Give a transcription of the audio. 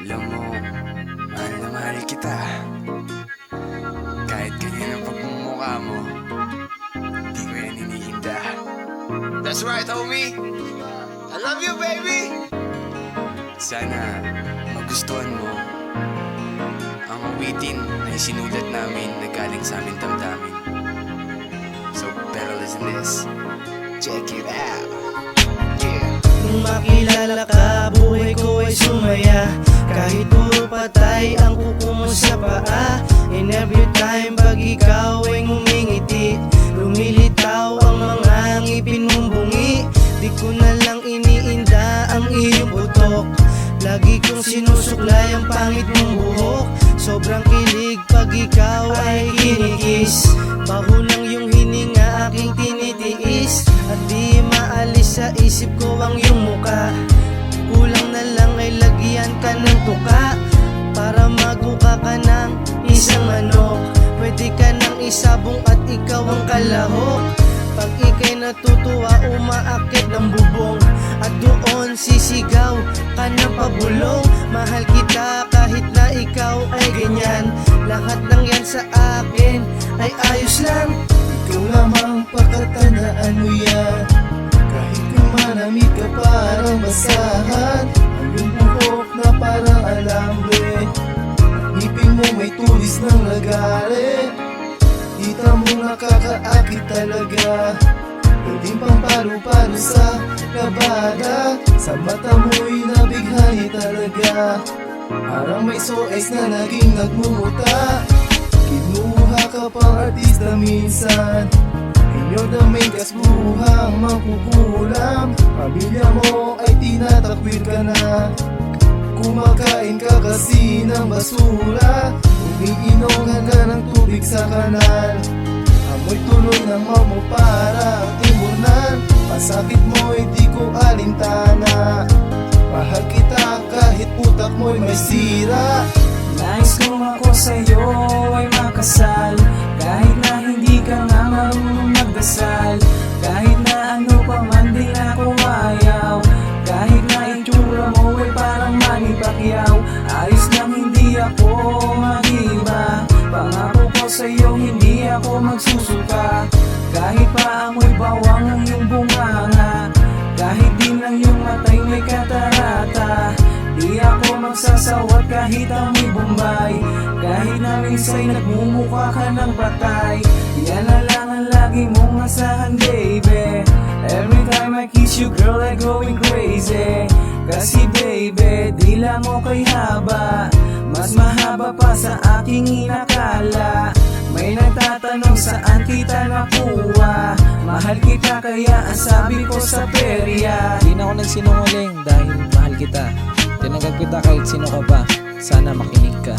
Alam mo, mahal na mahal kita. Kahit ganyan ang pagmumukha mo, di ko yan iniinda. That's right, homie! I love you, baby! Sana magustuhan mo ang awitin na isinulat namin na galing sa aming damdamin. So better listen this. Check it out. Yeah. Nung makilala ka, buhay ko ay sumaya. Kahit puro patay ang kuko mo sa paa. And every time pag ikaw ay ngumingiti, lumilitaw ang mga ngipin mong bungi. Di ko na lang iniinda ang iyong butok. Lagi kong sinusuklay ang pangit mong buhok. Sobrang kilig pag ikaw ay kinikis. Baho ng iyong hininga aking tinitiis. At di maalis sa isip ko ang iyong muka. Kulang na lang ay lagyan ka ng tuka para maguka ka ng isang manok. Pwede ka nang isabong at ikaw ang kalahok. Pag ika'y natutuwa, umaakit ng bubong. At doon sisigaw ka ng pabulong. Mahal kita kahit na ikaw ay ganyan. Lahat ng yan sa akin ay ayos lang. Ikaw lamang pakatandaan mo yan. Kahit kumanamit ka parang basahan, ang iyong buhok na parang alambre, ang ngipin mo may tulis ng lagare. Dita mo nakakaakit talaga. Pwedeng pampalo-palo sa kabada. Sa mata mo'y nabighani talaga. Parang may soes na naging nagmumuta. Kinuha ka pang artista minsan. And you're the main cast, buhang mangkukulam. Pamilya mo ay tinatakwil ka na. Kumakain ka kasi ng basura. Umiinom ka ng tubig sa kanal. Amoy tuloy ng mo parang timunan. Pasakit mo'y di ko alintana. Mahal kita kahit utak mo'y may sira. Nais kong ako sa'yo ay makasal. Kahit na hindi ka nga marunong magdasal. Kahit na ano pa man di ako ayaw. Kahit na itsura mo ay parang Manny Pacquiao. Ayos lang hindi ako mag-iba. Pangako ko sa'yo hindi ako magsusuka. Kahit pa amoy bawang ang iyong bunganga. Kahit din ang iyong matay may katarata. Di ako magsasawat kahit amoy Bombay. Kahit na minsa'y nagmumukha ka ng patay. Yan na lang ang lagi mong asahan, baby. Every time I kiss you, girl, I going crazy. Kasi baby, dila mo kay haba. Mas mahaba pa sa aking inakala. May nagtatanong saan kita nakuha. Mahal kita kaya ang sabi ko sa perya. Di na ako nagsinungaling dahil mahal kita. Tinanggap kita kahit sino ka pa. Sana makinig ka.